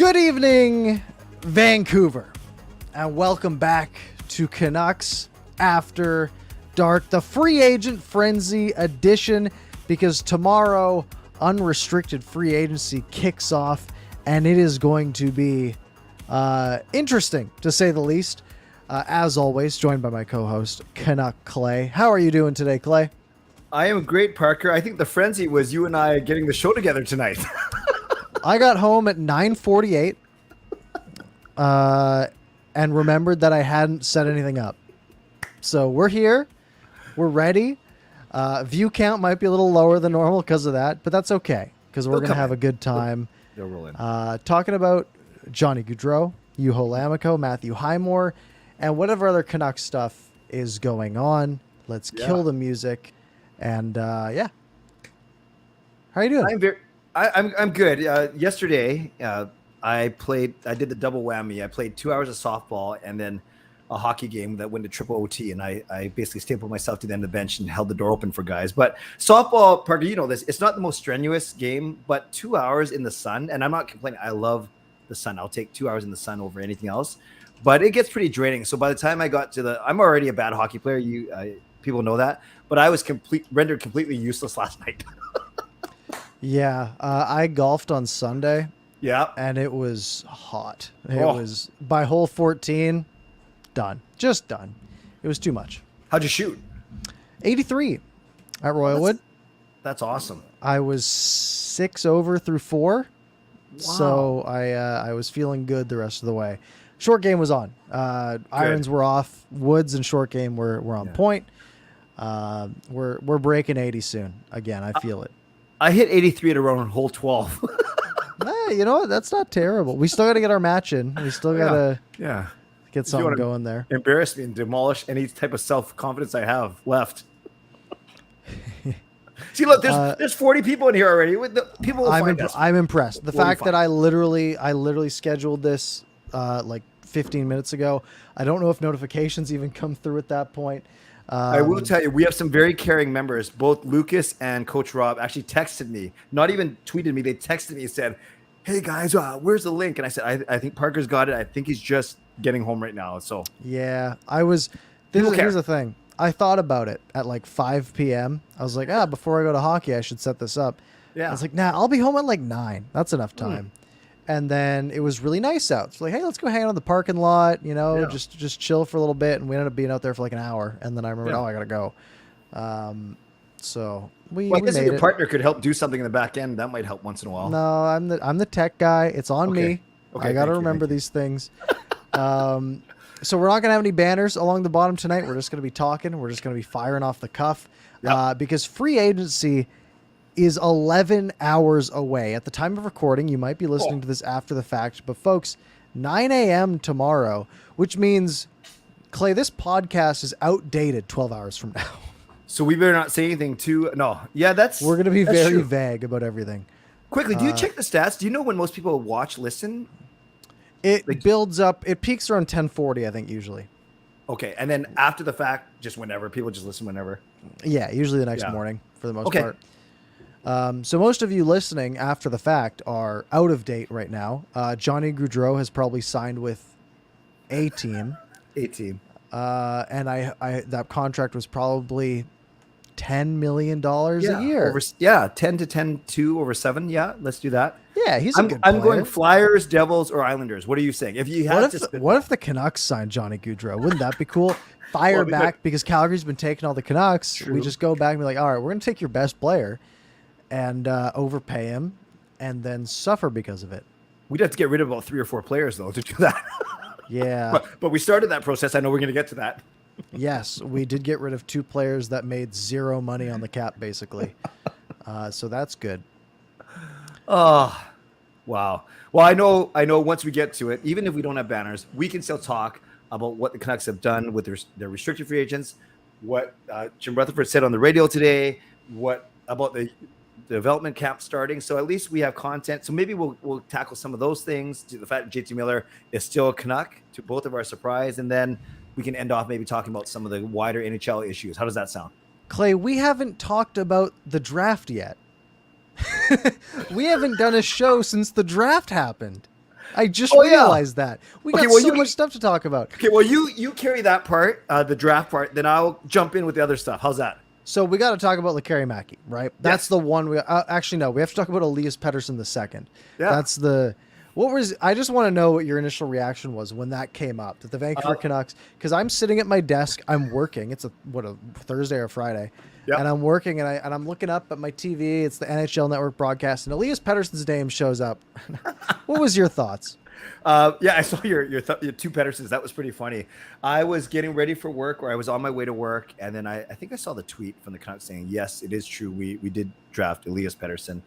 Good evening, Vancouver, and welcome back to Canucks After Dark, the Free Agent Frenzy edition, because tomorrow unrestricted free agency kicks off, and it is going to be interesting, to say the least. As always, joined by my co-host, Canuck Clay. How are you doing today, Clay? I am great, Parker. I think the frenzy was you and I getting the show together tonight. I got home at 9:48 and remembered that I hadn't set anything up. So we're here. We're ready. View count might be a little lower than normal because of that, but that's okay because we're going to have a good time. They'll roll in. Talking about Johnny Goudreau, Juho Lammikko, Matthew Highmore, and whatever other Canucks stuff is going on. Let's kill the music. And how are you doing? I'm good. Yesterday, I did the double whammy. I played 2 hours of softball and then a hockey game that went to triple OT. And I basically stapled myself to the end of the bench and held the door open for guys. But softball, Parker, you know this, it's not the most strenuous game, but 2 hours in the sun. And I'm not complaining. I love the sun. I'll take 2 hours in the sun over anything else. But it gets pretty draining. So by the time I got to I'm already a bad hockey player. People know that. But I was rendered completely useless last night. Yeah, I golfed on Sunday. Yeah. And it was hot. It was, by hole 14, done. Just done. It was too much. How'd you shoot? 83 at Royalwood. That's awesome. I was 6 over through 4. Wow. So I was feeling good the rest of the way. Short game was on. Irons were off. Woods and short game were on point. We're breaking 80 soon. Again, I feel it. I hit 83 at around hole 12. You know what? That's not terrible. We still got to get our match in. We still got to get something going there. Embarrass me and demolish any type of self-confidence I have left. See, look, there's 40 people in here already. People will find us. I'm impressed. The fact that I literally scheduled this like 15 minutes ago. I don't know if notifications even come through at that point. I will tell you, we have some very caring members. Both Lucas and Coach Rob actually texted me, not even tweeted me. They texted me and said, "Hey guys, where's the link?" And I said, "I think Parker's got it. I think he's just getting home right now." So yeah, here's the thing. I thought about it at like 5 p.m. I was like, before I go to hockey, I should set this up. Yeah, I was like, I'll be home at like 9. That's enough time. And then it was really nice out. So like, hey, let's go hang out in the parking lot, just chill for a little bit. And we ended up being out there for like an hour. And then I remembered, I got to go. So we I guess made if your partner could help do something in the back end, that might help once in a while. No, I'm the tech guy. It's on me. Okay, I got to remember these things. So we're not going to have any banners along the bottom tonight. We're just going to be talking. We're just going to be firing off the cuff because free agency is 11 hours away. At the time of recording, you might be listening to this after the fact, but folks, 9 a.m. tomorrow, which means, Clay, this podcast is outdated 12 hours from now. So we better not say anything too. No. Yeah, we're going to be very vague about everything. Quickly, do you check the stats? Do you know when most people listen? It builds up. It peaks around 10:40, I think, usually. Okay. And then after the fact, just whenever. People just listen whenever. Yeah, usually the next morning for the most part. So most of you listening after the fact are out of date right now. Johnny Goudreau has probably signed with a team. And that contract was probably $10 million a year. 10 to 10-2 over 7. Yeah, let's do that. Yeah, he's a good player. I'm going Flyers, Devils, or Islanders. What are you saying? What if the Canucks signed Johnny Goudreau? Wouldn't that be cool? Fire back because Calgary's been taking all the Canucks. True. We just go back and be like, all right, we're going to take your best player and overpay him and then suffer because of it. We'd have to get rid of about 3 or 4 players, though, to do that. Yeah. But we started that process. I know we're going to get to that. Yes, we did get rid of 2 players that made 0 money on the cap, basically. So that's good. Oh, wow. Well, I know once we get to it, even if we don't have banners, we can still talk about what the Canucks have done with their restricted free agents, what Jim Rutherford said on the radio today, what about the development camp starting. So at least we have content. So maybe we'll tackle some of those things. The fact that JT Miller is still a Canuck, to both of our surprise, and then we can end off maybe talking about some of the wider NHL issues. How does that sound? Clay, we haven't talked about the draft yet. We haven't done a show since the draft happened. I just realized that. We got so much stuff to talk about. Okay, well, you carry that part, the draft part, then I'll jump in with the other stuff. How's that? So we got to talk about Lekari, right? That's the one we actually no. We have to talk about Elias Pettersson the second. Yeah. That's the what was. I just want to know what your initial reaction was when that came up that the Vancouver Canucks. Because I'm sitting at my desk, I'm working. It's a Thursday or Friday, and I'm working and I'm looking up at my TV. It's the NHL Network broadcast, and Elias Pettersson's name shows up. What was your thoughts? Yeah, I saw your two Petterssons. That was pretty funny. I was getting ready for work, or I was on my way to work, and then I think I saw the tweet from the Canucks saying, "Yes, it is true. We did draft Elias Pettersson."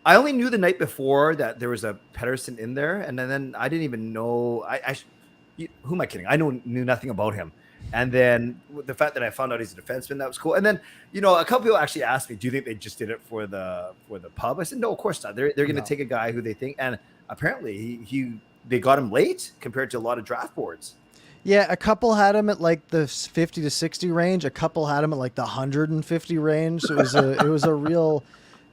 I only knew the night before that there was a Pettersson in there, and then I didn't even know. Who am I kidding? I knew nothing about him. And then the fact that I found out he's a defenseman, that was cool. And then, a couple people actually asked me, do you think they just did it for the pub? I said, no, of course not. They're going to take a guy who they think, and apparently they got him late compared to a lot of draft boards. Yeah, a couple had him at like the 50 to 60 range. A couple had him at like the 150 range. So it was a real.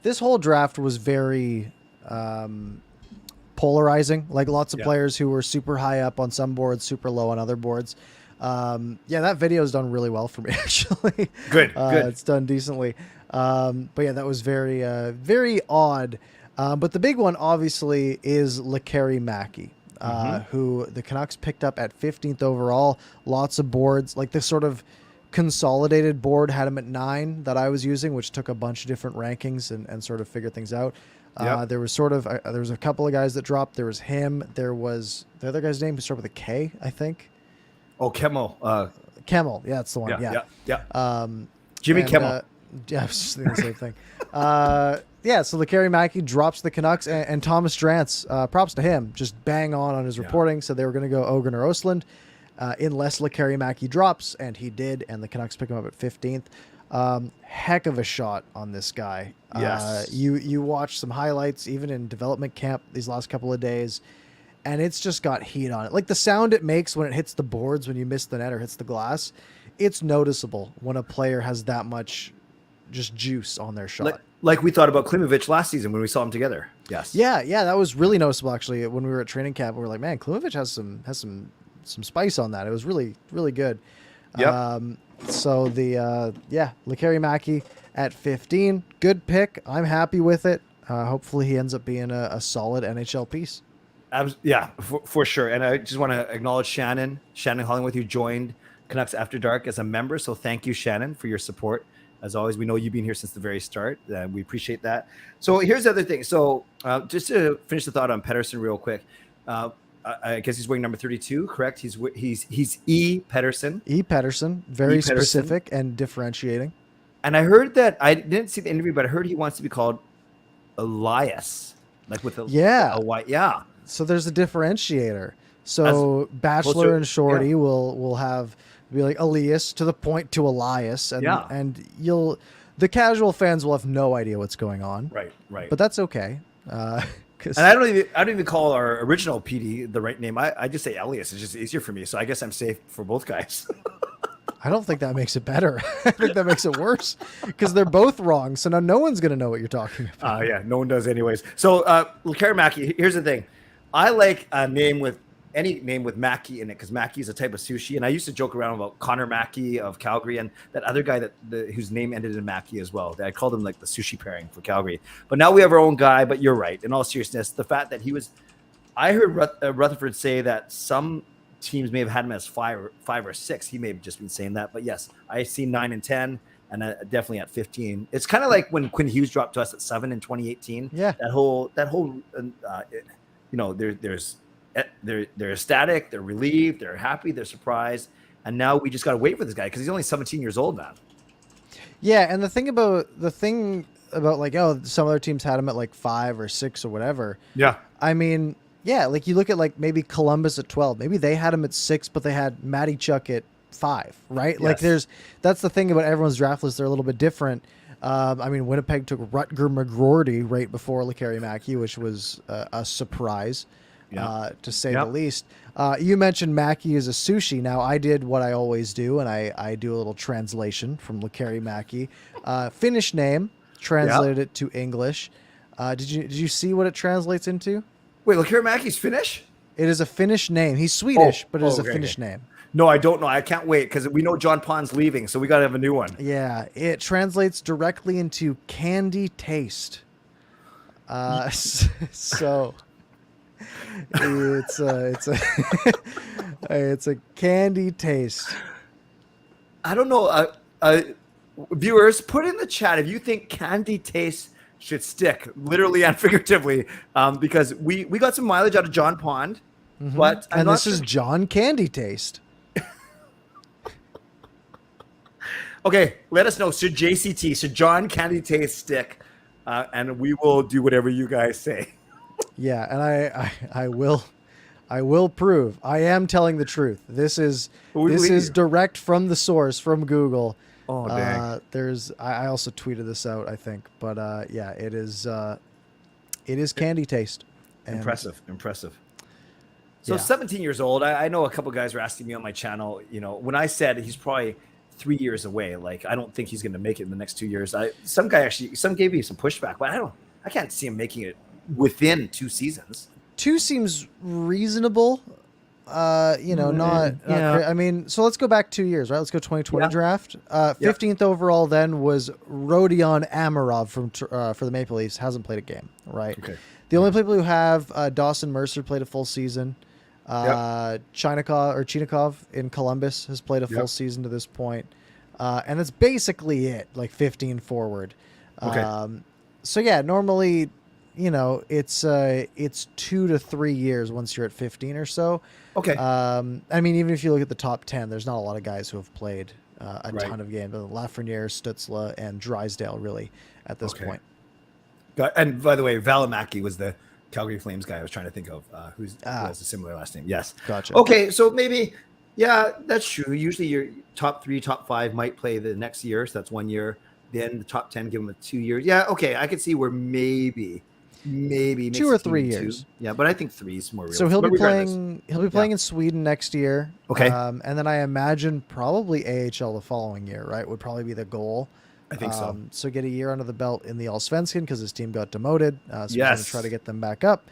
This whole draft was very polarizing. Like lots of players who were super high up on some boards, super low on other boards. That video is done really well for me, actually. Good. It's done decently. But yeah, that was very, very odd. But the big one, obviously, is Lekari, who the Canucks picked up at 15th overall. Lots of boards, like this sort of consolidated board had him at 9 that I was using, which took a bunch of different rankings and sort of figured things out. There was there was a couple of guys that dropped. There was him. There was the other guy's name who started with a K, I think. Oh, Kemmel. Kemmel. Yeah, that's the one. Yeah. Jimmy Kemmel. Yeah, I was just thinking the same thing. So Lekari drops the Canucks, and Thomas Drance, props to him, just bang on his reporting. So they were going to go Ogren or Östlund unless Lekari drops, and he did, and the Canucks pick him up at 15th. Heck of a shot on this guy. Yes. You watch some highlights, even in development camp these last couple of days, and it's just got heat on it. Like the sound it makes when it hits the boards, when you miss the net or hits the glass, it's noticeable when a player has that much just juice on their shot. Like we thought about Klimovich last season when we saw him together. Yes. Yeah, that was really noticeable actually. When we were at training camp, we were like, man, Klimovich has some spice on that. It was really, really good. Yep. So Lekari at 15, good pick. I'm happy with it. Hopefully he ends up being a solid NHL piece. Yeah, for sure. And I just want to acknowledge Shannon Hollingworth, who joined Canucks After Dark as a member. So thank you, Shannon, for your support. As always, we know you've been here since the very start. We appreciate that. So here's the other thing. So just to finish the thought on Pettersson real quick, I guess he's wearing number 32, correct? He's E. Pettersson. E. Pettersson, very specific and differentiating. And I heard that, I didn't see the interview, but I heard he wants to be called Elias, like with a Y. Yeah. So there's a differentiator. So Bachelor and Shorty will be like Elias to the point to Elias, and the casual fans will have no idea what's going on. Right. But that's okay. And I don't even call our original PD the right name. I just say Elias. It's just easier for me. So I guess I'm safe for both guys. I don't think that makes it better. I think that makes it worse because they're both wrong. So now no one's going to know what you're talking about. Yeah, no one does anyways. So Lekari, here's the thing. I like any name with Mackey in it because Mackey is a type of sushi. And I used to joke around about Connor Mackey of Calgary and that other guy whose name ended in Mackey as well. I called him like the sushi pairing for Calgary. But now we have our own guy. But you're right. In all seriousness, the fact that I heard Rutherford say that some teams may have had him as 5 or 6. He may have just been saying that. But yes, I see 9 and 10 and definitely at 15. It's kind of like when Quinn Hughes dropped to us at 7 in 2018. Yeah. That whole they're ecstatic, they're relieved, they're happy, they're surprised, and now we just got to wait for this guy because he's only 17 years old now. Yeah, and the thing about like some other teams had him at like 5 or 6 or whatever. Yeah, I mean, yeah, like you look at like maybe Columbus at 12, maybe they had him at 6, but they had Matty Chuck at 5, right? Yes. Like that's the thing about everyone's draft list; they're a little bit different. I mean, Winnipeg took Rutger McGroarty right before Lekari, which was a surprise. To say the least. You mentioned Mackey is a sushi. Now, I did what I always do, and I do a little translation from Lekari. Finnish name, translated it to English. Did you see what it translates into? Wait, Lekerimäki's Finnish? It is a Finnish name. He's Swedish, but it is a Finnish name. No, I don't know. I can't wait because we know John Pond's leaving, so we got to have a new one. Yeah, it translates directly into candy taste. So it's a it's a candy taste. I don't know. Viewers, put in the chat if you think candy taste should stick, literally and figuratively, because we got some mileage out of John Pond, but this is John Candy Taste. Okay, let us know. Should John Candy Taste stick? And we will do whatever you guys say. Yeah, and I will prove I am telling the truth. This is direct from the source, from Google. Oh, dang. I also tweeted this out, I think, but yeah, it is candy taste. And Impressive. So 17 years old. I know a couple guys were asking me on my channel, when I said he's probably 3 years away, like I don't think he's going to make it in the next 2 years. Some gave me some pushback, but I can't see him making it within 2 seasons. 2 seems reasonable. Not I mean, so let's go back 2 years, right? Let's go 2020 draft. 15th overall then was Rodion Amirov for the Maple Leafs. Hasn't played a game, right? Okay. The only people who have Dawson Mercer played a full season. Chinikov in Columbus has played a full season to this point. And that's basically it, like 15 forward. Okay. So yeah, normally, it's 2 to 3 years once you're at 15 or so. Okay. I mean, even if you look at the top 10, there's not a lot of guys who have played a ton of games. Lafreniere, Stützle, and Drysdale really at this point. And by the way, Valimaki was the Calgary Flames guy I was trying to think of, who has a similar last name. Yes. Gotcha. Okay, so maybe, that's true. Usually your top 3, top 5 might play the next year, so that's 1 year. Then the top 10 give them 2 years. Yeah, okay, I could see where maybe 2 or 3 years. Yeah, but I think 3 is more real. So he'll be playing in Sweden next year. Okay. And then I imagine probably AHL the following year, right? Would probably be the goal. I think so. So get a year under the belt in the Allsvenskan because his team got demoted. So he's going to try to get them back up,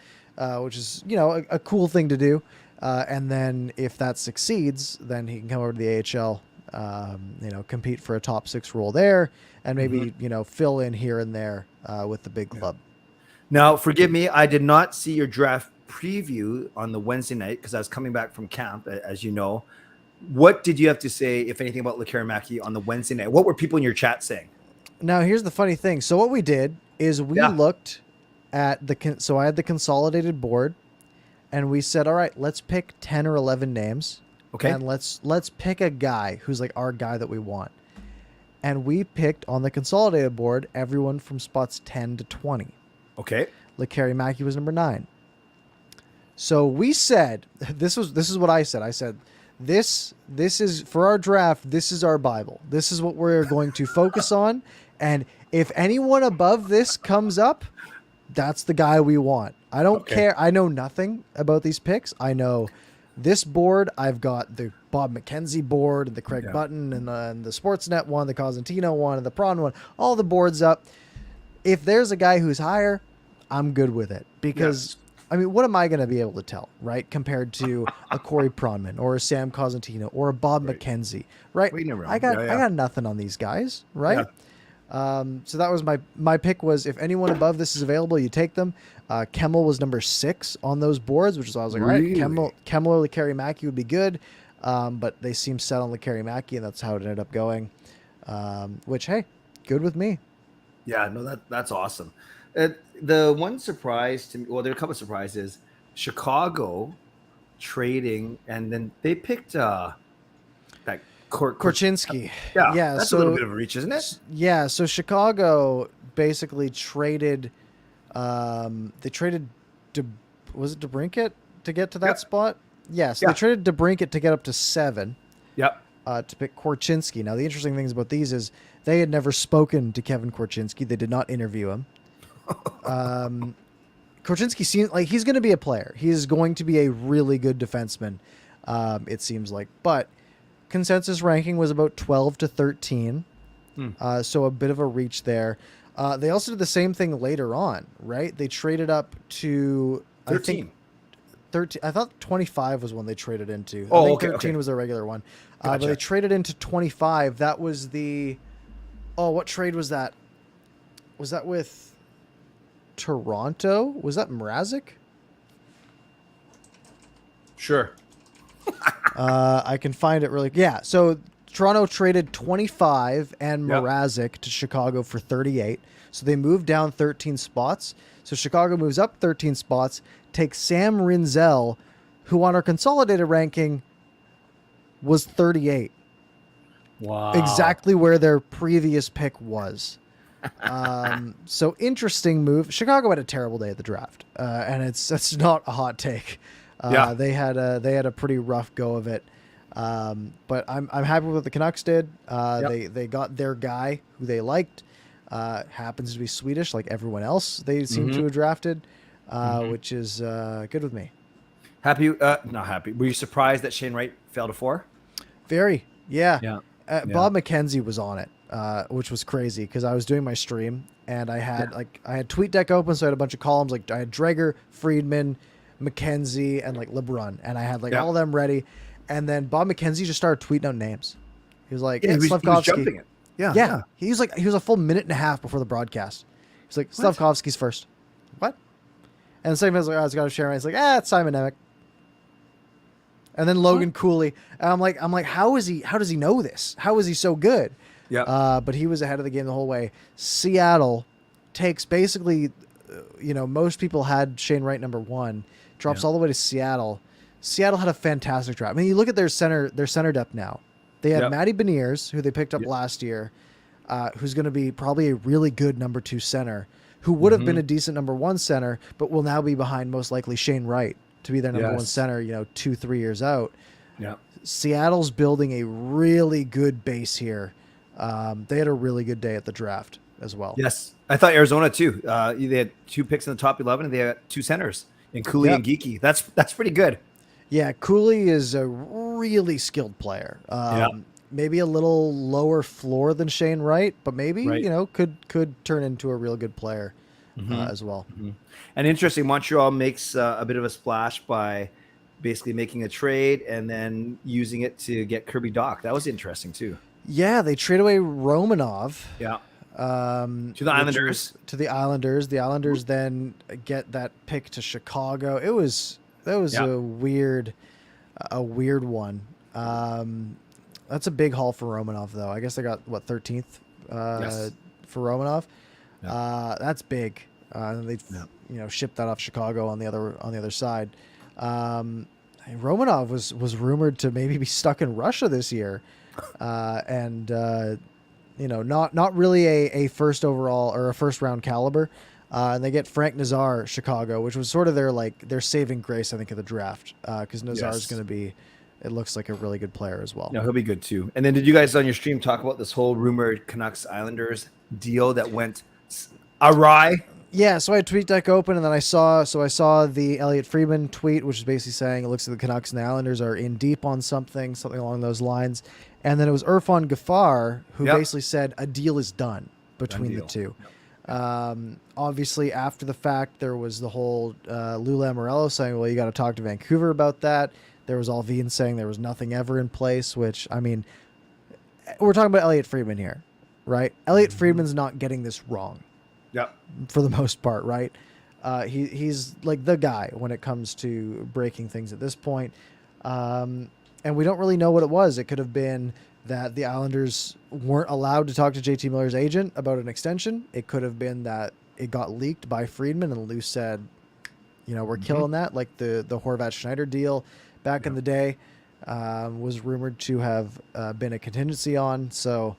which is, a cool thing to do. And then if that succeeds, then he can come over to the AHL, compete for a top 6 role there and maybe, fill in here and there with the big club. Now, forgive me, I did not see your draft preview on the Wednesday night because I was coming back from camp, as you know. What did you have to say, if anything, about Lekerimäki on the Wednesday night? What were people in your chat saying? Now, here's the funny thing. So what we did is we looked at so I had the consolidated board, and we said, all right, let's pick 10 or 11 names. Okay. And let's pick a guy who's like our guy that we want. And we picked on the consolidated board everyone from spots 10 to 20. Okay. Lekerimäki was number 9. So we said, this is what I said. I said, this is for our draft. This is our Bible. This is what we're going to focus on. And if anyone above this comes up, that's the guy we want. I don't care. I know nothing about these picks. I know this board. I've got the Bob McKenzie board and the Craig Button and the Sportsnet one, the Cosentino one, and the Prawn one. All the boards up. If there's a guy who's higher, I'm good with it because. I mean, what am I going to be able to tell, right? Compared to a Corey Pronman or a Sam Cosentino or a Bob McKenzie, right? I got nothing on these guys, right? Yeah. So that was my pick was if anyone above this is available, you take them. Kemmel was number 6 on those boards, which is why I was like, all right, Kemmel or Lekerimäki would be good. But they seem set on Lekerimäki, and that's how it ended up going. Which, hey, good with me. Yeah, no, that's awesome. The one surprise to me, well, there are a couple of surprises. Chicago trading, and then they picked that Korczynski. Yeah, that's a little bit of a reach, isn't it? Yeah, so Chicago basically traded. They traded. Was it DeBrincat to get to that spot? Yes, they traded DeBrincat to get up to 7. Yep. To pick Korczynski. Now, the interesting things about these is they had never spoken to Kevin Korczynski. They did not interview him. Korczynski seems like he's going to be a player. He is going to be a really good defenseman. It seems like, but consensus ranking was about 12 to 13. So a bit of a reach there. They also did the same thing later on, right? They traded up to 13. I think 13. I thought 25 was when they traded into. Oh, I think okay, 13 okay. was their regular one. Gotcha. But they traded into 25. That was the. Oh, what trade was that? Was that with Toronto? Was that Mrazek? Sure. I can find it really. Yeah. So Toronto traded 25 and Mrazek to Chicago for 38. So they moved down 13 spots. So Chicago moves up 13 spots, takes Sam Rinzel, who on our consolidated ranking was 38. Wow. Exactly where their previous pick was. So interesting move. Chicago had a terrible day at the draft, and that's not a hot take. They had a pretty rough go of it. But I'm happy with what the Canucks did. They got their guy who they liked. Happens to be Swedish, like everyone else they seem to have drafted, which is good with me. Happy? Not happy. Were you surprised that Shane Wright fell to 4? Very, yeah. Yeah. Bob McKenzie was on it, which was crazy because I was doing my stream and I had I had TweetDeck open, so I had a bunch of columns. Like I had Dreger, Friedman, McKenzie, and like LeBrun, and I had all of them ready. And then Bob McKenzie just started tweeting out names. He was like, he was jumping it. Yeah. He was a full minute and a half before the broadcast. He's like, Slavkovsky's first. What? And the second was like, oh, it's got to share. It's like, it's Simon Nemec. And then Logan Cooley. And I'm like, how does he know this? How is he so good? Yeah. But he was ahead of the game the whole way. Seattle takes basically, most people had Shane Wright number 1, drops all the way to Seattle. Seattle had a fantastic draft. I mean, you look at their center depth now. They had Matty Beniers, who they picked up last year, who's going to be probably a really good number 2 center, who would have been a decent number 1 center, but will now be behind most likely Shane Wright to be their number 1 center, 2-3 years out. Yeah. Seattle's building a really good base here. They had a really good day at the draft as well. Yes. I thought Arizona too. They had 2 picks in the top 11 and they had 2 centers in Cooley and Geeky. That's pretty good. Yeah, Cooley is a really skilled player. Maybe a little lower floor than Shane Wright, but maybe could turn into a real good player as well. And interesting, Montreal makes a bit of a splash by basically making a trade and then using it to get Kirby Dach. That was interesting too. Yeah, they trade away Romanov. Yeah. To the Islanders. The Islanders then get that pick to Chicago. That was a weird one. That's a big haul for Romanov, though. I guess they got 13th for Romanov. That's big. They shipped that off Chicago on the other side. Romanov was rumored to maybe be stuck in Russia this year, and not really a first overall or a first round caliber. And they get Frank Nazar, Chicago, which was sort of their saving grace, I think, of the draft, because Nazar is going to be, it looks like, a really good player as well. No, he'll be good too. And then did you guys on your stream talk about this whole rumored Canucks Islanders deal that went awry? Yeah, so I had TweetDeck open, and then I saw the Elliot Freeman tweet, which is basically saying it looks like the Canucks and the Islanders are in deep on something along those lines. And then it was Irfan Gaffar who basically said a deal is done between the two. Obviously, after the fact, there was the whole Lou Lamoriello saying, well, you got to talk to Vancouver about that. There was Alvin saying there was nothing ever in place, which, I mean, we're talking about Elliot Freeman here, right? Elliot Freeman's not getting this wrong. Yeah. For the most part, right? He's like the guy when it comes to breaking things at this point. And we don't really know what it was. It could have been that the Islanders weren't allowed to talk to JT Miller's agent about an extension. It could have been that it got leaked by Friedman and Lou said, we're killing that. Like the Horvat Schneider deal back in the day was rumored to have been a contingency on. So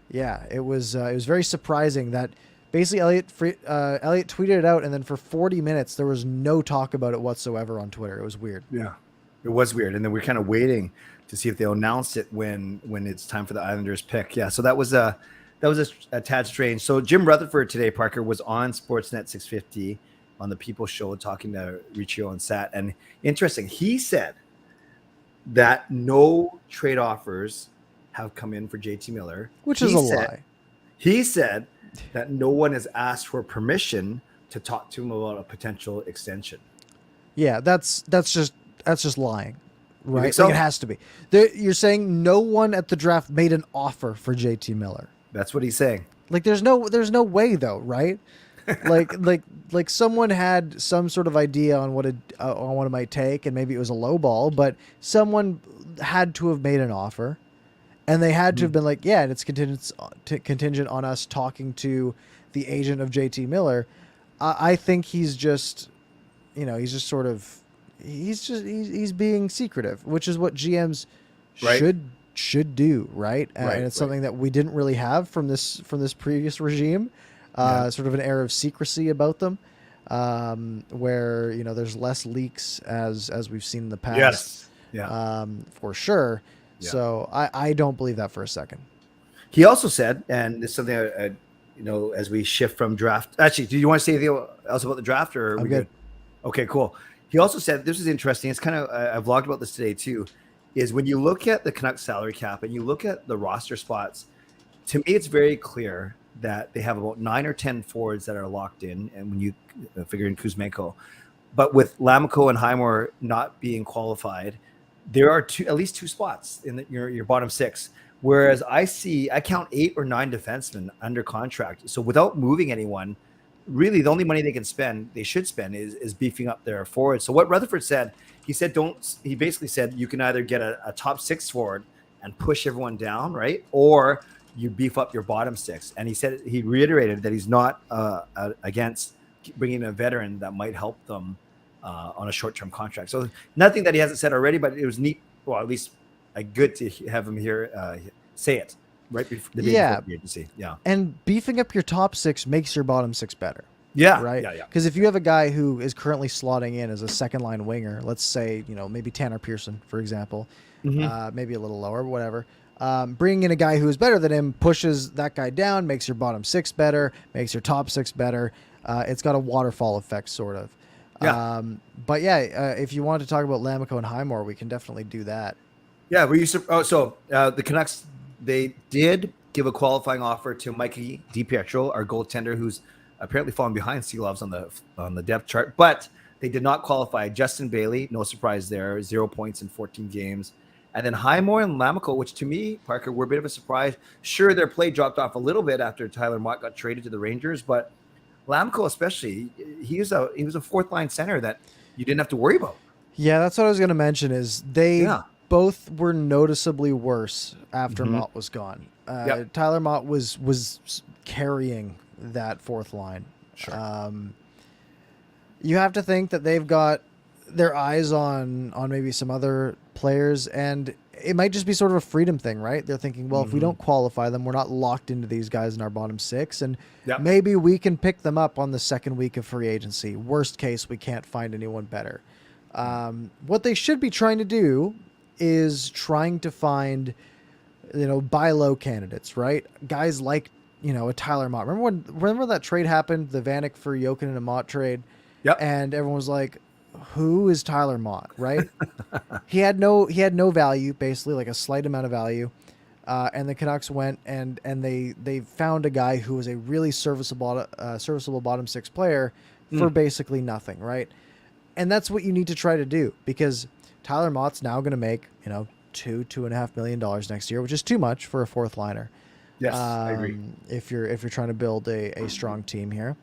yeah, it was very surprising that basically Elliot tweeted it out, and then for 40 minutes there was no talk about it whatsoever on Twitter. It was weird. Yeah, it was weird, and then we're kind of waiting to see if they'll announce it when it's time for the Islanders pick. Yeah, so that was a tad strange. So Jim Rutherford today, Parker, was on Sportsnet 650 on the People Show talking to Riccio and Sat, and interesting, he said that no trade offers have come in for JT Miller, which is a lie. He said that no one has asked for permission to talk to him about a potential extension. Yeah, that's just lying, right? So? Like, it has to be. You're saying no one at the draft made an offer for JT Miller. That's what he's saying. Like, there's no way though, right? like someone had some sort of idea on what it might take, and maybe it was a low ball, but someone had to have made an offer, and they had to have been like, yeah, and it's contingent on us talking to the agent of JT Miller. I think he's just, he's being secretive, which is what GMs should do, right? And it's something that we didn't really have from this previous regime. Sort of an air of secrecy about them, where there's less leaks as we've seen in the past. For sure. Yeah. So I don't believe that for a second. He also said, and this is something as we shift from draft. Actually, do you want to say anything else about the draft, or are we good? Okay, cool. He also said, this is interesting. It's kind of I vlogged about this today too. Is when you look at the Canucks salary cap and you look at the roster spots, to me it's very clear that they have about 9 or 10 forwards that are locked in, and when you figure in Kuzmenko, but with Lammikko and Highmore not being qualified, there are at least two spots in your bottom six. Whereas I count 8 or 9 defensemen under contract. So without moving anyone, really the only money they should spend is beefing up their forwards. So what Rutherford said, he basically said you can either get a top 6 forward and push everyone down, right? Or you beef up your bottom 6. And he reiterated that he's not against bringing in a veteran that might help them on a short-term contract. So nothing that he hasn't said already, but it was neat. Well, at least good to have him here say it right before the day before the agency. Yeah. And beefing up your top 6 makes your bottom 6 better. Yeah. Right. Yeah. Because if you have a guy who is currently slotting in as a second line winger, let's say, maybe Tanner Pearson, for example, maybe a little lower, whatever. Bringing in a guy who is better than him pushes that guy down, makes your bottom 6 better, makes your top 6 better. It's got a waterfall effect, sort of. Yeah. If you want to talk about Lammikko and Highmore, we can definitely do that. Yeah. The Canucks, they did give a qualifying offer to Mikey DiPietro, our goaltender, who's apparently falling behind Seelovs on the depth chart, but they did not qualify Justin Bailey. No surprise there. 0 points in 14 games. And then Highmore and Lammikko, which to me, Parker, were a bit of a surprise. Sure, their play dropped off a little bit after Tyler Mott got traded to the Rangers, but Lammikko especially, he was a fourth line center that you didn't have to worry about. Yeah, that's what I was going to mention. Is they both were noticeably worse after Mott was gone. Tyler Mott was carrying that fourth line. Sure. You have to think that they've got their eyes on maybe some other players, and it might just be sort of a freedom thing, right? They're thinking, well, if we don't qualify them, we're not locked into these guys in our bottom 6, and maybe we can pick them up on the second week of free agency. Worst case, we can't find anyone better. What they should be trying to do is trying to find, buy low candidates, right? Guys like, a Tyler Mott. Remember that trade happened, the Vanek for Jokin and a Mott trade? Yep. And everyone was like, who is Tyler Mott, right? he had no value, basically, like a slight amount of value. And the Canucks went and they found a guy who was a really serviceable bottom 6 player for basically nothing, right? And that's what you need to try to do, because Tyler Mott's now going to make, $2.5 million next year, which is too much for a fourth liner. Yes, I agree. If you're trying to build a strong team here.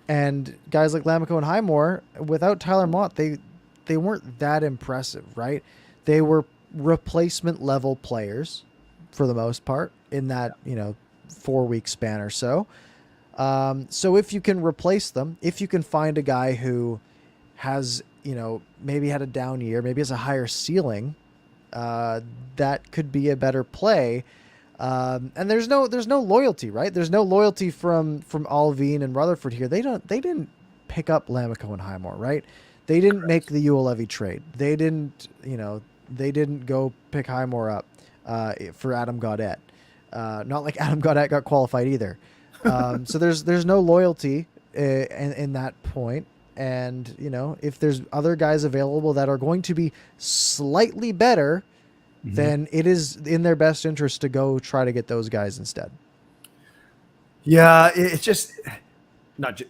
And guys like Lammikko and Highmore, without Tyler Mott, they weren't that impressive, right? They were replacement level players for the most part in that 4-week span or so. So if you can replace them, if you can find a guy who has maybe had a down year, maybe has a higher ceiling, that could be a better play. And there's no loyalty, right? There's no loyalty from Alvin and Rutherford here. They didn't pick up Lammikko and Highmore, right? They didn't make the Ulevi trade. They didn't go pick Highmore up for Adam Gaudette. Not like Adam Gaudette got qualified either. So there's no loyalty in that point. And if there's other guys available that are going to be slightly better, then it is in their best interest to go try to get those guys instead. Yeah, it's just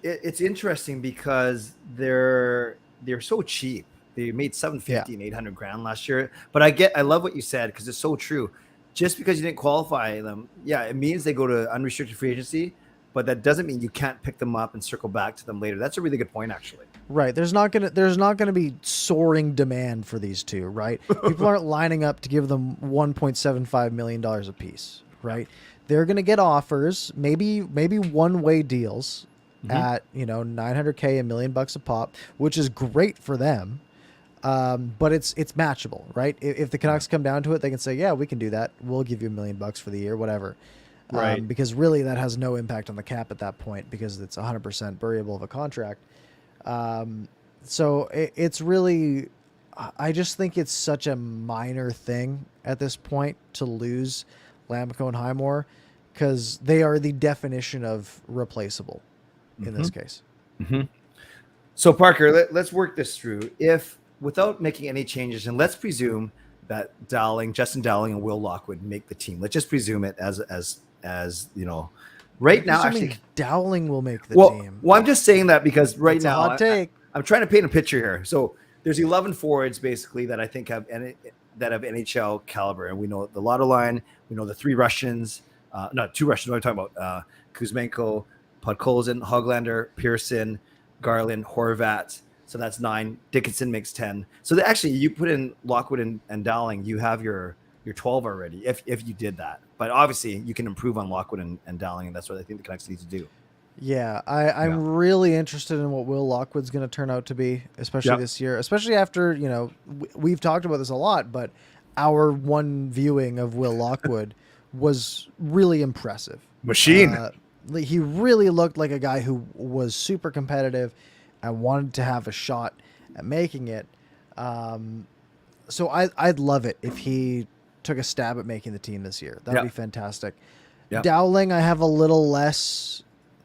it's interesting because they're so cheap. They made 750 and 800 grand last year. But I love what you said because it's so true. Just because you didn't qualify them, yeah, it means they go to unrestricted free agency, but that doesn't mean you can't pick them up and circle back to them later. That's a really good point, actually. Right. There's not gonna be soaring demand for these two, right? People aren't lining up to give them $1.75 million a piece, right? They're gonna get offers, maybe one-way deals at 900K, $1 million a pop, which is great for them. But it's matchable, right? If the Canucks come down to it, they can say, yeah, we can do that. We'll give you $1 million for the year, whatever. Right. Because really that has no impact on the cap at that point because it's 100% variable of a contract. So it's really, I just think it's such a minor thing at this point to lose Lammikko and Highmore because they are the definition of replaceable in this case. So Parker, let's work this through. If without making any changes, and let's presume that Justin Dowling and Will Lockwood make the team. Let's just presume it as right now. Actually, Dowling will make the team. Well, I'm just saying that because That's now a hot take. I'm trying to paint a picture here. So there's 11 forwards basically that I think have NHL caliber, and we know the Lotto line. We know the 3 Russians, not 2 Russians. What I'm talking about: Kuzmenko, Podkolzin, Hoglander, Pearson, Garland, Horvat. So that's 9. Dickinson makes 10. So actually, you put in Lockwood and Dowling, you have your 12 already. If you did that, but obviously you can improve on Lockwood and Dowling, and that's what I think the Canucks need to do. Yeah, I'm really interested in what Will Lockwood's going to turn out to be, especially this year, especially after, we've talked about this a lot, but our one viewing of Will Lockwood was really impressive. Machine. He really looked like a guy who was super competitive and wanted to have a shot at making it. So I'd love it if he took a stab at making the team this year. That'd be fantastic. Dowling, I have a little less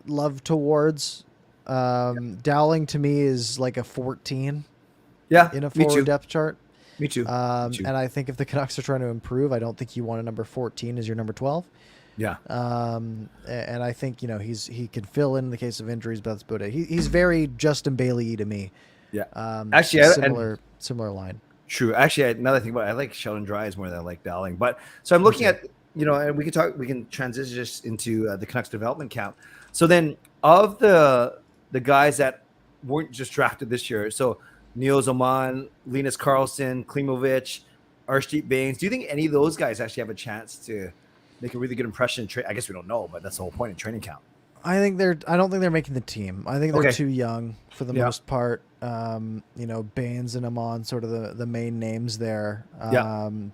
love towards. Dowling to me is like a 14 in a forward depth chart. Me too. And I think if the Canucks are trying to improve, I don't think you want a number 14 as your number 12. Yeah. And I think, he can fill in the case of injuries, but that's about it. He's very Justin Bailey to me. Yeah. Actually, similar line. True. Actually, another thing about it, I like Sheldon Dries more than I like Dowling. But so I'm looking at, and we can transition this into the Canucks development camp. So then of the guys that weren't just drafted this year, so Neil Zoman, Linus Karlsson, Klimovic, Arshdeep Bains, do you think any of those guys actually have a chance to make a really good impression? I guess we don't know, but that's the whole point in training camp. I don't think they're making the team. I think they're too young for the most part. Bains and Amon, sort of the main names there.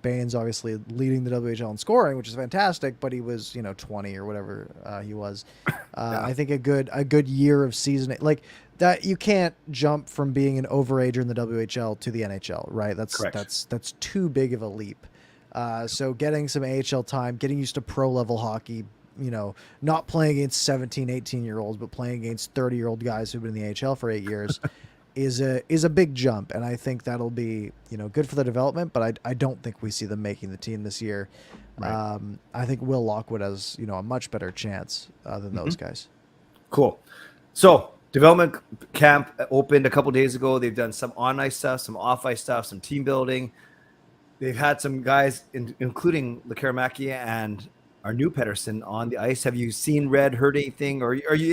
Bains obviously leading the WHL in scoring, which is fantastic, but he was 20 or whatever he was. I think a good year of season like that. You can't jump from being an overager in the WHL to the NHL, right? That's too big of a leap. So getting some AHL time, getting used to pro level hockey, not playing against 17, 18-year-olds, but playing against 30-year-old guys who've been in the AHL for 8 years is a big jump. And I think that'll be, good for the development, but I don't think we see them making the team this year. Right. I think Will Lockwood has, a much better chance than those guys. Cool. So development camp opened a couple days ago. They've done some on-ice stuff, some off-ice stuff, some team building. They've had some guys, including Lekaramaki and our new Pettersson on the ice. Have you seen, read, heard anything, or are you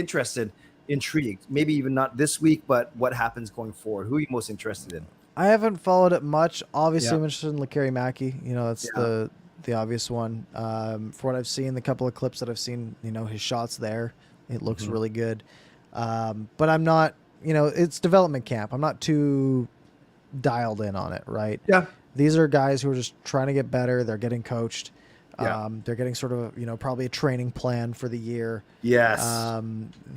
intrigued? Maybe even not this week, but what happens going forward? Who are you most interested in? I haven't followed it much. Obviously, I'm interested in Lekaramaki. That's the obvious one. For what I've seen, the couple of clips that I've seen, his shots there, it looks really good. But I'm not, it's development camp. I'm not too dialed in on it, right? Yeah. These are guys who are just trying to get better. They're getting coached. They're getting sort of, probably a training plan for the year. Yes.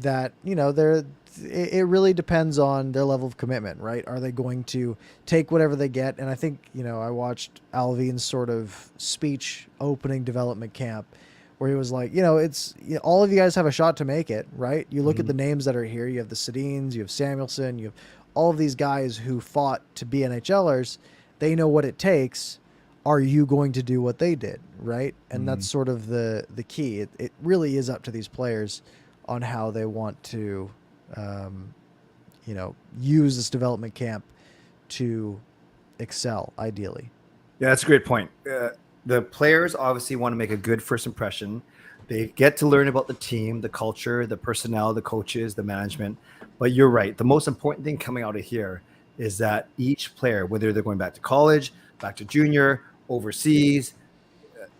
That, it really depends on their level of commitment, right? Are they going to take whatever they get? And I think, I watched Alvin's sort of speech opening development camp where he was like, it's all of you guys have a shot to make it, right? You look at the names that are here. You have the Sedins, you have Samuelson, you have all of these guys who fought to be NHLers. They know what it takes. are you going to do what they did, right? And that's sort of the key. It really is up to these players on how they want to, use this development camp to excel, ideally. Yeah, that's a great point. The players obviously want to make a good first impression. They get to learn about the team, the culture, the personnel, the coaches, the management. But you're right. The most important thing coming out of here is that each player, whether they're going back to college, back to junior, overseas,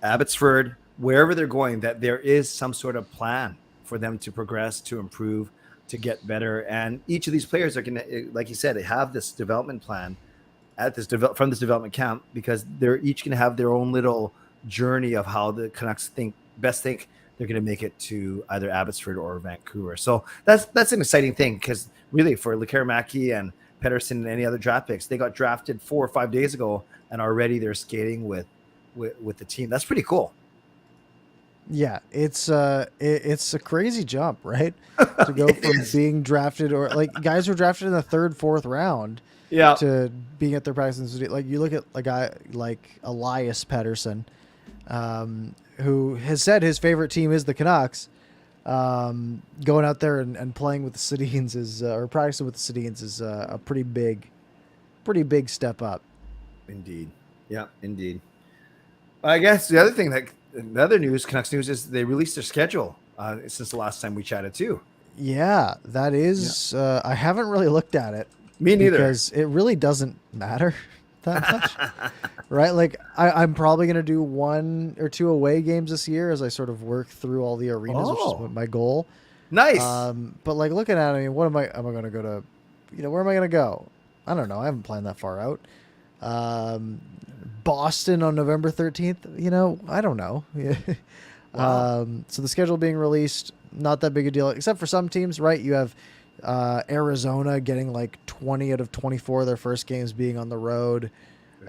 Abbotsford, wherever they're going, that there is some sort of plan for them to progress, to improve, to get better. And each of these players are going to, like you said, they have this development plan from this development camp, because they're each going to have their own little journey of how the Canucks think they're going to make it to either Abbotsford or Vancouver. So that's an exciting thing, because really for Lekaramaki and Pettersson and any other draft picks, they got drafted 4 or 5 days ago and already they're skating with the team. That's pretty cool. Yeah, it's a crazy jump, right? To go from being drafted, or like guys were drafted in the 3rd, 4th round, to being at their practice. Like you look at a guy like Elias Pettersson, who has said his favorite team is the Canucks. Going out there and playing with the Sedins or practicing with the Sedins is a pretty big step up. Indeed. Yeah, indeed. I guess the other news, Canucks news, is they released their schedule since the last time we chatted too. Yeah, that is. Yeah. I haven't really looked at it. Me neither. Because it really doesn't matter that much, right? Like I'm probably going to do 1 or 2 away games this year as I sort of work through all the arenas, which is my goal. Nice. But like looking at it, I mean, am I going to go to, where am I going to go? I don't know. I haven't planned that far out. Boston on November 13th, I don't know. Wow. So the schedule being released, not that big a deal, except for some teams, right? You have Arizona getting like 20 out of 24 of their first games being on the road,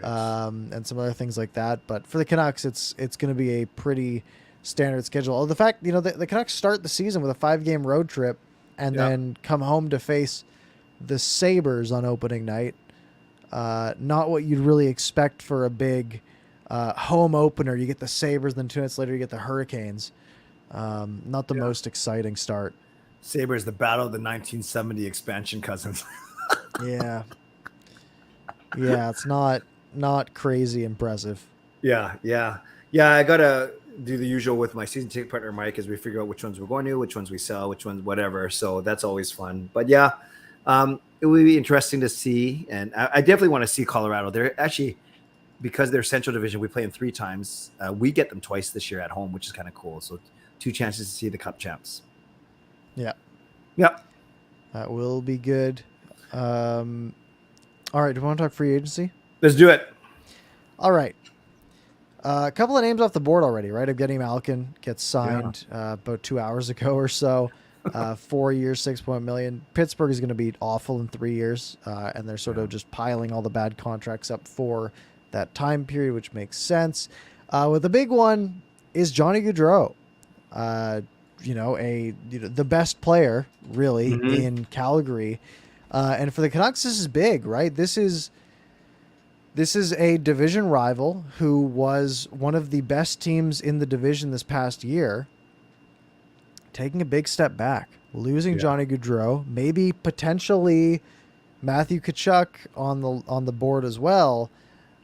and some other things like that. But for the Canucks, it's going to be a pretty standard schedule. The fact, the Canucks start the season with a 5-game road trip and then come home to face the Sabres on opening night. Not what you'd really expect for a big home opener. You get the Sabres, then 2 nights later you get the Hurricanes. Not the most exciting start. Sabres, the battle of the 1970 expansion cousins. Yeah, it's not crazy impressive. Yeah. I gotta do the usual with my season ticket partner Mike, as we figure out which ones we're going to, which ones we sell, which ones whatever. So that's always fun. But yeah, it would be interesting to see, and I definitely want to see Colorado. They're actually, because they're Central Division, we play them 3 times. We get them twice this year at home, which is kind of cool. So 2 chances to see the Cup champs. Yeah. Yep. That will be good. All right. Do you want to talk free agency? Let's do it. All right. A couple of names off the board already, right? Evgeny Malkin gets signed about 2 hours ago or so. 4 years, $6 million. Pittsburgh is going to be awful in 3 years, and they're sort of just piling all the bad contracts up for that time period, which makes sense. With the big one is Johnny Goudreau. The best player really in Calgary. And for the Canucks, this is big, right? This is a division rival who was one of the best teams in the division this past year, taking a big step back, losing Johnny Goudreau, maybe potentially Matthew Tkachuk on the board as well.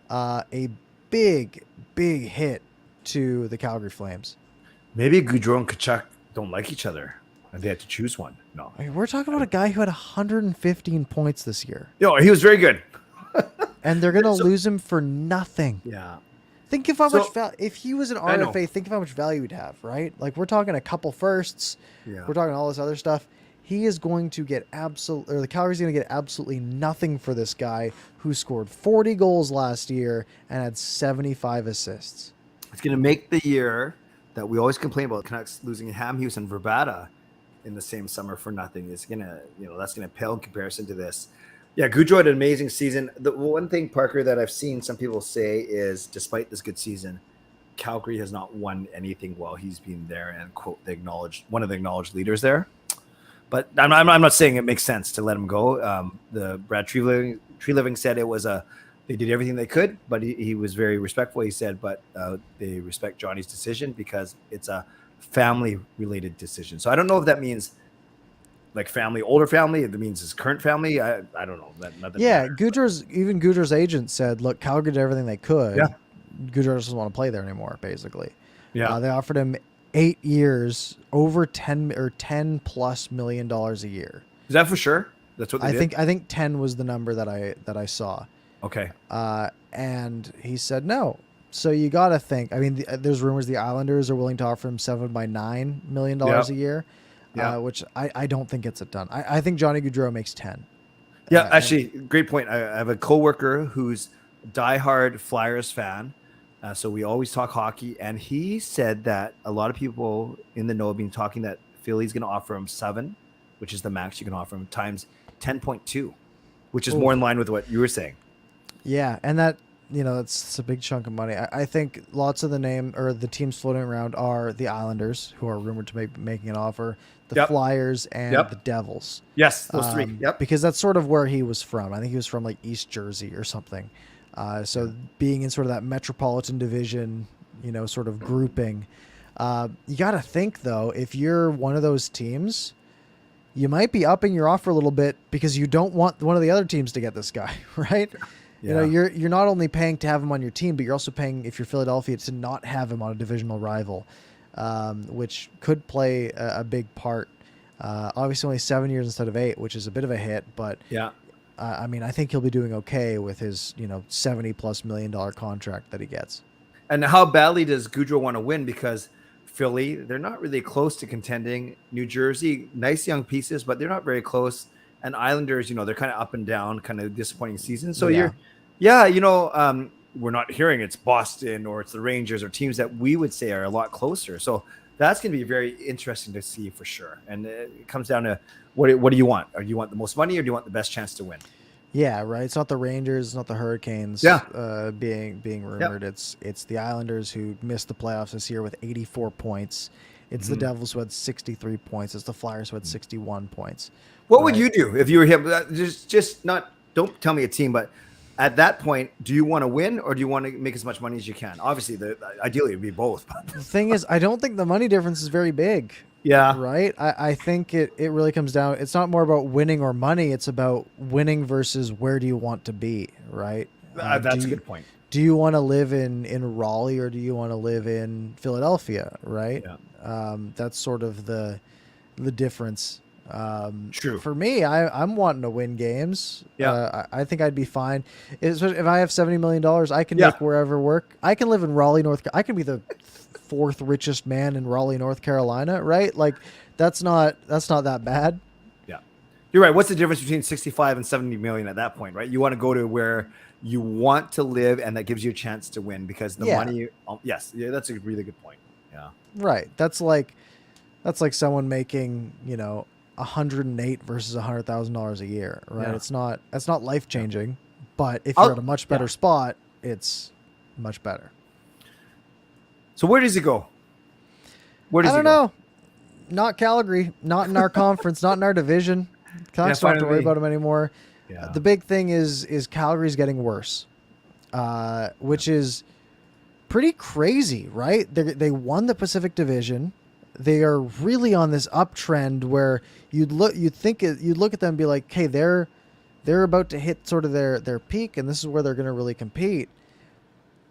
A big hit to the Calgary Flames. Maybe Goudreau and Tkachuk don't like each other, and they had to choose one. No, I mean, we're talking about a guy who had 115 points this year. Yo, he was very good. And they're gonna lose him for nothing. Yeah. Think of how much value, if he was an RFA, think of how much value he'd have, right? Like, we're talking a couple firsts. Yeah. We're talking all this other stuff. He is going to get the Calgary's going to get absolutely nothing for this guy who scored 40 goals last year and had 75 assists. It's going to make the year that we always complain about Canucks losing Hamhuis and Verbata in the same summer for nothing. It's going to, that's going to pale in comparison to this. Yeah, Goudreau had an amazing season. The one thing, Parker, that I've seen some people say is, despite this good season, Calgary has not won anything while he's been there, and quote, one of the acknowledged leaders there. But I'm not saying it makes sense to let him go. The Brad Tree Living said it was a they did everything they could, but he was very respectful. He said, but they respect Johnny's decision because it's a family-related decision. So I don't know if that means like family, older family. If it means his current family. I don't know. Goudreau's agent said, look, Calgary did everything they could. Yeah. Goudreau doesn't want to play there anymore, basically. Yeah. They offered him 8 years, over $10+ million a year. Is that for sure? That's what they did? I think 10 was the number that I saw. Okay. And he said no. So you got to think. I mean, there's rumors the Islanders are willing to offer him $7 by $9 million a year, which I don't think gets it done. I think Johnny Goudreau makes 10. Yeah, actually, great point. I have a coworker who's a diehard Flyers fan, so we always talk hockey, and he said that a lot of people in the know have been talking that Philly's going to offer him 7, which is the max you can offer him, times 10.2, which is more in line with what you were saying. Yeah, and that, it's a big chunk of money. I think lots of the teams floating around are the Islanders, who are rumored to be making an offer, the Flyers, and the Devils. Yes, those 3. Yep. Because that's sort of where he was from. I think he was from like East Jersey or something. So being in sort of that metropolitan division, sort of grouping, you got to think though, if you're one of those teams, you might be upping your offer a little bit because you don't want one of the other teams to get this guy, right? Yeah. You're not only paying to have him on your team, but you're also paying, if you're Philadelphia, to not have him on a divisional rival, which could play a big part. Obviously only 7 years instead of 8, which is a bit of a hit, but I mean, I think he'll be doing okay with his, $70+ million contract that he gets. And how badly does Goudreau want to win? Because Philly, they're not really close to contending. New Jersey, nice young pieces, but they're not very close. And Islanders, they're kind of up and down, kind of disappointing season. So we're not hearing it's Boston or it's the Rangers or teams that we would say are a lot closer. So that's going to be very interesting to see for sure. And it comes down to what do you want? Or do you want the most money or do you want the best chance to win? Yeah, right. It's not the Rangers, it's not the Hurricanes being rumored. Yep. It's the Islanders who missed the playoffs this year with 84 points. It's the Devils who had 63 points. It's the Flyers who had 61 points. What would you do if you were him? Don't tell me a team, but at that point, do you want to win or do you want to make as much money as you can? Obviously, ideally, it would be both. The thing is, I don't think the money difference is very big. Yeah. Right? I think it really comes down. It's not more about winning or money. It's about winning versus where do you want to be, right? That's a good point. Do you want to live in Raleigh or do you want to live in Philadelphia, right? Yeah. That's sort of the difference. True. For me, I'm wanting to win games. Yeah. I think I'd be fine. Especially if I have $70 million, I can make wherever work. I can live in Raleigh, I can be the 4th richest man in Raleigh, North Carolina, right? Like that's not that bad. Yeah. You're right. What's the difference between 65 and 70 million at that point, right? You want to go to where you want to live and that gives you a chance to win because the money. Yes. Yeah. That's a really good point. Yeah. Right. That's like someone making, 108 versus $100,000 a year, right? Yeah. That's not life changing, but if you're at a much better spot, it's much better. So where does he go? I don't know. Not Calgary, not in our conference, not in our division. Canucks don't have to worry about him anymore. Yeah. The big thing is Calgary's getting worse, which is pretty crazy, right? They won the Pacific Division. They are really on this uptrend where you'd look at them and be like, hey, they're about to hit sort of their peak, and this is where they're going to really compete.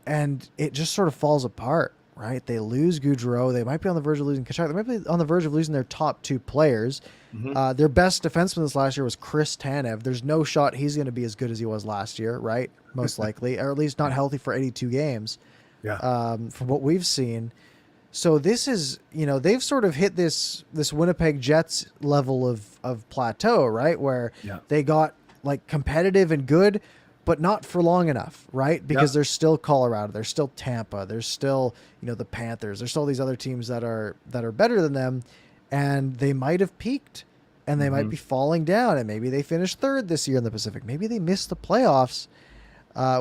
And it just sort of falls apart, right? They lose Goudreau. They might be on the verge of losing Tkachuk. They might be on the verge of losing their top 2 players. Mm-hmm. Their best defenseman this last year was Chris Tanev. There's no shot he's going to be as good as he was last year, right? Most likely, or at least not healthy for 82 games. Yeah. From what we've seen. So this is, they've sort of hit this Winnipeg Jets level of plateau, right? Where they got like competitive and good, but not for long enough, right? Because there's still Colorado, there's still Tampa, there's still, the Panthers, there's still these other teams that are better than them, and they might have peaked and they might be falling down, and maybe they finish 3rd this year in the Pacific. Maybe they miss the playoffs,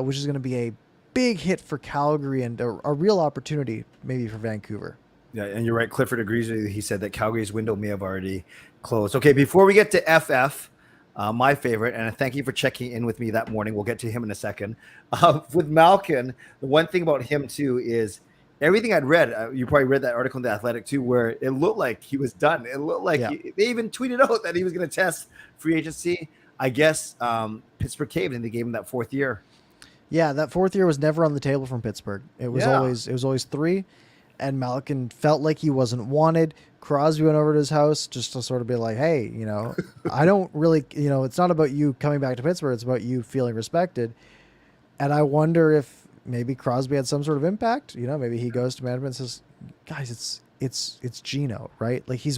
which is going to be a big hit for Calgary and a real opportunity maybe for Vancouver. Yeah, and you're right. Clifford agrees with you. He said that Calgary's window may have already closed. Okay, before we get to FF, my favorite, and thank you for checking in with me that morning. We'll get to him in a second. With Malkin, the one thing about him too is everything I'd read. You probably read that article in The Athletic too, where it looked like he was done. It looked like they even tweeted out that he was going to test free agency. I guess Pittsburgh caved and they gave him that 4th year. Yeah, that 4th year was never on the table from Pittsburgh. It was always 3, and Malkin felt like he wasn't wanted. Crosby went over to his house just to sort of be like, hey, I don't really, it's not about you coming back to Pittsburgh. It's about you feeling respected. And I wonder if maybe Crosby had some sort of impact. Maybe he goes to management and says, guys, it's Gino, right? Like he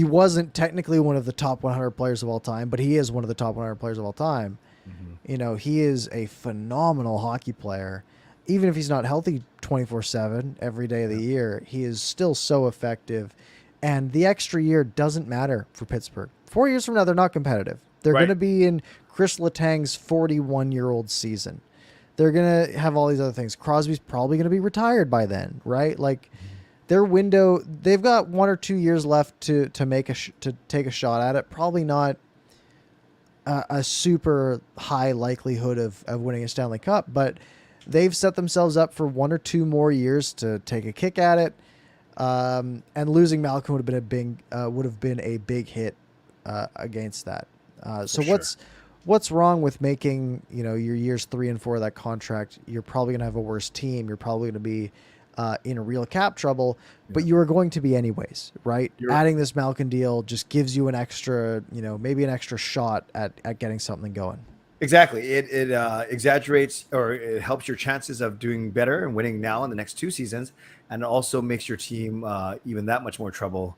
wasn't technically one of the top 100 players of all time, but he is one of the top 100 players of all time. Mm-hmm. He is a phenomenal hockey player. Even if he's not healthy 24/7 every day of the year, he is still so effective. And the extra year doesn't matter for Pittsburgh. 4 years from now, they're not competitive. They're going to be in Chris Letang's 41-year-old season. They're going to have all these other things. Crosby's probably going to be retired by then, right? Like their window, they've got 1 or 2 years left to take a shot at it. Probably not a super high likelihood of winning a Stanley Cup, but they've set themselves up for 1 or 2 more years to take a kick at it. And losing Malkin would have been a big hit against that. What's wrong with making your years 3 and 4 of that contract? You're probably gonna have a worse team. You're probably gonna be in real cap trouble, but you are going to be anyways, right? Adding this Malkin deal just gives you an extra, maybe an extra shot at getting something going. Exactly. It exaggerates, or it helps your chances of doing better and winning now in the next 2 seasons, and it also makes your team even that much more trouble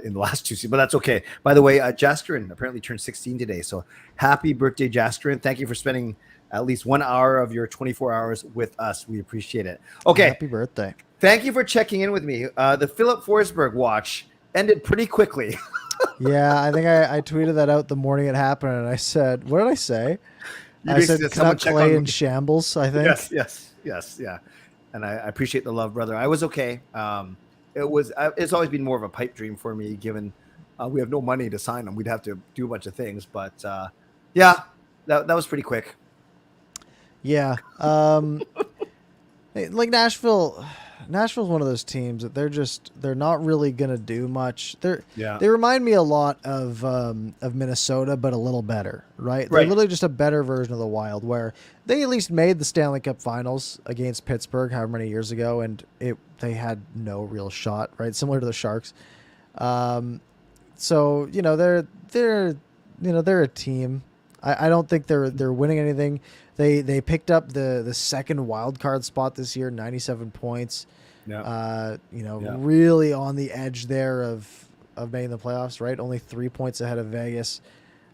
in the last 2 seasons. But that's okay. By the way, Jaskarin apparently turned 16 today, so happy birthday, Jaskarin! Thank you for spending at least 1 hour of your 24 hours with us. We appreciate it. Okay, happy birthday! Thank you for checking in with me. The Philip Forsberg watch ended pretty quickly. Yeah, I think I tweeted that out the morning it happened, and I said, what did I say? I said Canuck Clay in shambles, I think. Yes, yeah. And I appreciate the love, brother. I was okay. It's always been more of a pipe dream for me, given we have no money to sign them. We'd have to do a bunch of things. But, that was pretty quick. Yeah. Like Nashville's one of those teams that they're not really gonna do much. They remind me a lot of Minnesota, but a little better, right? They're literally just a better version of the Wild, where they at least made the Stanley Cup Finals against Pittsburgh however many years ago, and they had no real shot, right? Similar to the Sharks. So they're a team. I don't think they're winning anything. They picked up the second wild card spot this year, 97 points. Really on the edge there of making the playoffs, right? Only 3 points ahead of Vegas.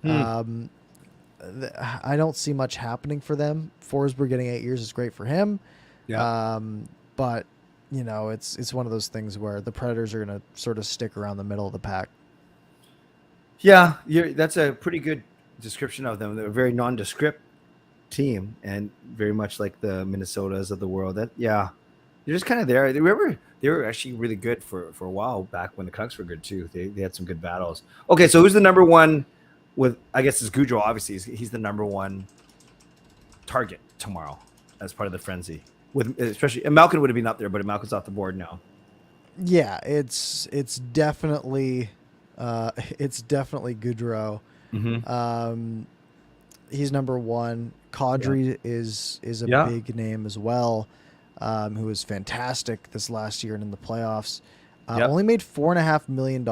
I don't see much happening for them. Forsberg getting 8 years is great for him. But it's one of those things where the Predators are going to sort of stick around the middle of the pack. Yeah, that's a pretty good description of them. They're a very nondescript team, and very much like the Minnesotas of the world. They're just kind of there. They were actually really good for a while back when the Canucks were good too. They had some good battles. Okay, so who's the number one? With I guess it's Goudreau. Obviously, he's the number one target tomorrow as part of the frenzy. Especially, and Malkin would have been up there, but Malkin's off the board now. Yeah, it's definitely Goudreau. Mm-hmm. He's number one. Kadri is a big name as well, who was fantastic this last year and in the playoffs. Only made $4.5 million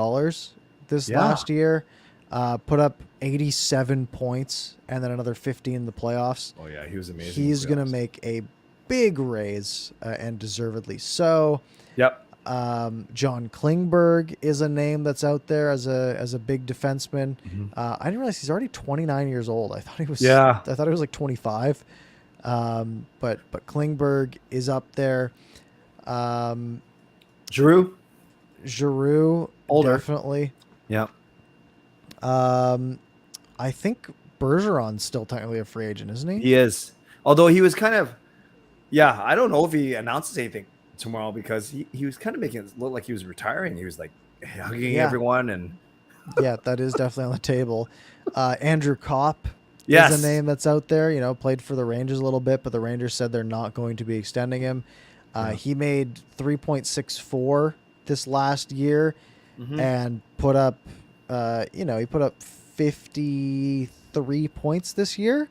this last year. Put up 87 points and then another 15 in the playoffs. Oh yeah, he was amazing. He's going to make a big raise and deservedly so. Yep. John Klingberg is a name that's out there as a big defenseman. Mm-hmm. I didn't realize he's already 29 years old. I thought he was like 25. But Klingberg is up there. Giroux, older, definitely. Yeah. I think Bergeron's still technically a free agent, isn't he? He is. Although he was kind of, I don't know if he announces anything tomorrow, because he was kind of making it look like he was retiring. He was like hugging everyone, and yeah, that is definitely on the table. Andrew Kopp Yes. is a name that's out there. You know, played for the Rangers a little bit, but the Rangers said they're not going to be extending him. He made 3.64 this last year and put up, he put up 53 points this year.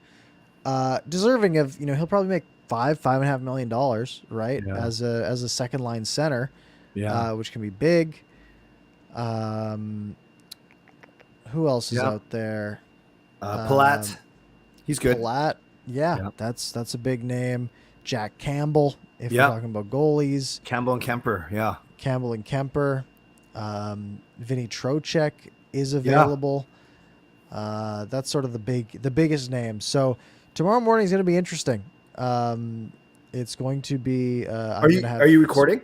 Deserving of, he'll probably make $5.5 million, right? Yeah. As a second line center, which can be big. Who else is out there? Palat. He's good. Palat. Yeah, that's a big name. Jack Campbell, if you're talking about goalies. Campbell and Kemper, Campbell and Kemper. Vinny Trocheck is available. That's sort of the biggest name. So tomorrow morning is going to be interesting. It's going to be. Are you recording?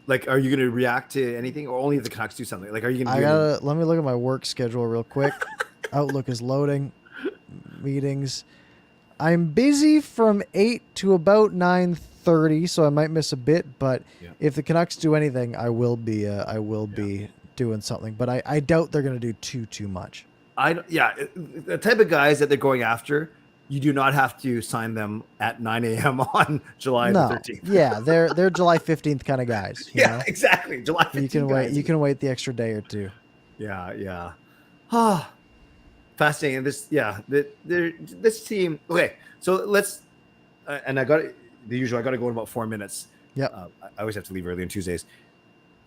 Like, are you going to react to anything, or only if the Canucks do something? Like, are you going to? Let me look at my work schedule real quick. Outlook is loading. Meetings. I'm busy from 8 to about 9:30, so I might miss a bit. But if the Canucks do anything, I will be doing something. But I doubt they're going to do too much. The type of guys that they're going after, you do not have to sign them at 9 a.m. on July the 13th. Yeah, they're July 15th kind of guys. You know? Exactly. July 15th. You can wait the extra day or two. Yeah. Fascinating. This team. Okay, so let's. And I got the usual. I got to go in about 4 minutes. Yeah. I always have to leave early on Tuesdays.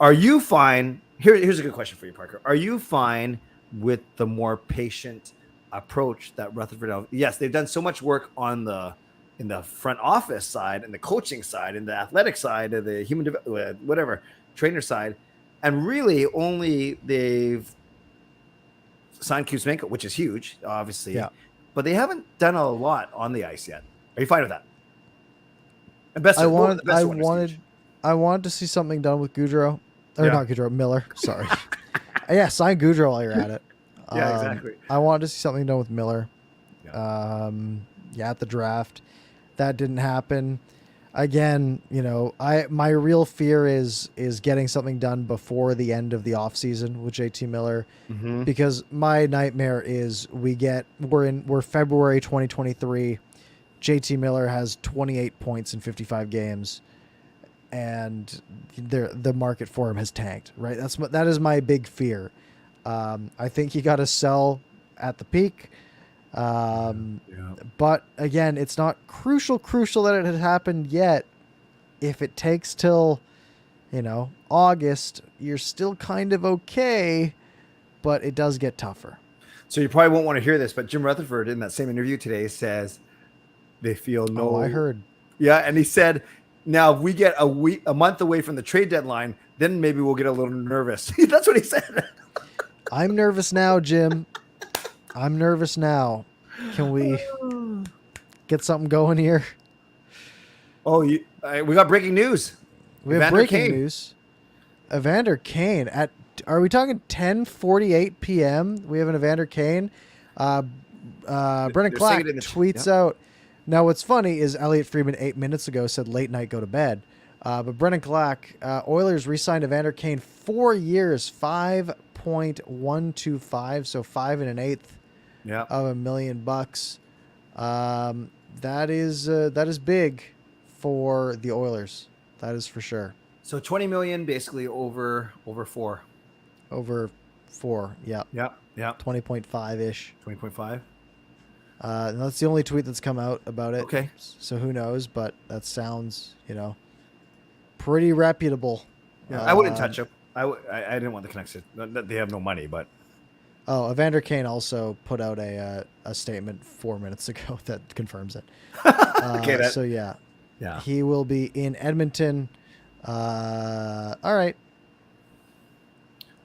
Are you fine? Here's a good question for you, Parker. Are you fine with the more patient approach that Rutherford? Yes, they've done so much work in the front office side and the coaching side and the athletic side of the human trainer side, and really only they've signed Kuzmenko, which is huge, obviously. Yeah. But they haven't done a lot on the ice yet. Are you fine with that? And I wanted to see something done with Goudreau. Or not Goudreau, Miller. Sorry. Sign Goudreau while you're at it. Exactly. I wanted to see something done with Miller. Yeah. At the draft. That didn't happen. Again, my real fear is getting something done before the end of the offseason with JT Miller, because my nightmare is we're February 2023. JT Miller has 28 points in 55 games, and the market for him has tanked. Right, that is my big fear. I think he got to sell at the peak. But again, it's not crucial that it had happened yet. If it takes till, August, you're still kind of okay, but it does get tougher. So you probably won't want to hear this, but Jim Rutherford in that same interview today says they feel no. Oh, I heard. Yeah. And he said, now if we get a month away from the trade deadline, then maybe we'll get a little nervous. That's what he said. I'm nervous now, Jim. I'm nervous now. Can we get something going here? Oh, we got breaking news. We have breaking news. Evander Kane are we talking 10:48 p.m.? We have an Evander Kane. Brennan Clack tweets out. Now, what's funny is Elliot Freeman 8 minutes ago said late night, go to bed. But Brennan Clack, Oilers re-signed Evander Kane 4 years, $5.125, so 5 1/8 of $1 million. That is big for the Oilers. That is for sure. So 20 million basically over 4. Over 4, yeah. Yeah. 20.5-ish. 20.5. And that's the only tweet that's come out about it. Okay. So who knows, but that sounds, pretty reputable. Yeah, I wouldn't touch him. I didn't want the Canucks. They have no money, but. Oh, Evander Kane also put out a statement 4 minutes ago that confirms it. Okay. So yeah, he will be in Edmonton. All right.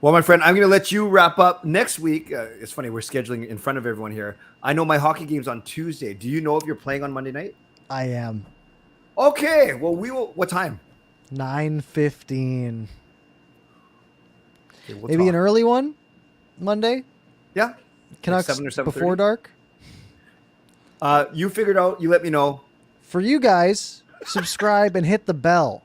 Well, my friend, I'm going to let you wrap up next week. It's funny, we're scheduling in front of everyone here. I know my hockey game's on Tuesday. Do you know if you're playing on Monday night? I am. Okay. Well, we will. What time? 9:15. Okay, maybe an early one Monday. Yeah. Canucks like 7 or 7:30? Before dark. You figured out. You let me know. For you guys, subscribe and hit the bell,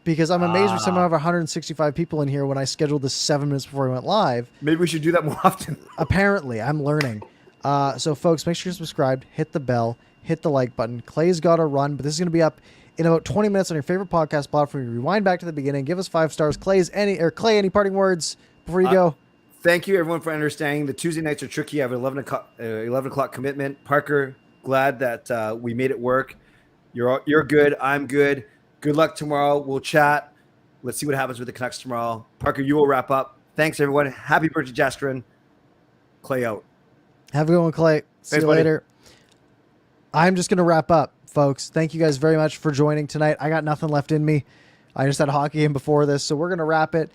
because I'm amazed we somehow have 165 people in here when I scheduled this 7 minutes before we went live. Maybe we should do that more often. Apparently, I'm learning. So, folks, make sure you're subscribed, hit the bell, hit the like button. Clay's got to run, but this is going to be up in about 20 minutes on your favorite podcast platform. You rewind back to the beginning, give us 5 stars. Clay, any parting words before you go? Thank you, everyone, for understanding. The Tuesday nights are tricky. I have an 11 o'clock commitment. Parker, glad that we made it work. You're good. I'm good. Good luck tomorrow. We'll chat. Let's see what happens with the Canucks tomorrow. Parker, you will wrap up. Thanks, everyone. Happy birthday, Jastrin. Clay out. Have a good one, Clay. See you later. I'm just going to wrap up, folks. Thank you guys very much for joining tonight. I got nothing left in me. I just had a hockey game before this, so we're going to wrap it.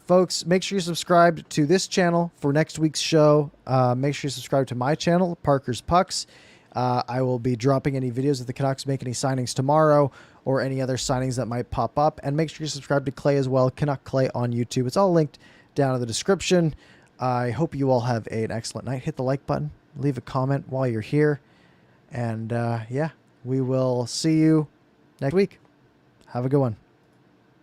Folks, make sure you subscribe to this channel for next week's show. Make sure you subscribe to my channel, Parker's Pucks. I will be dropping any videos of the Canucks make any signings tomorrow or any other signings that might pop up. And make sure you subscribe to Clay as well, Canuck Clay on YouTube. It's all linked down in the description. I hope you all have an excellent night. Hit the like button. Leave a comment while you're here. And yeah, we will see you next week. Have a good one.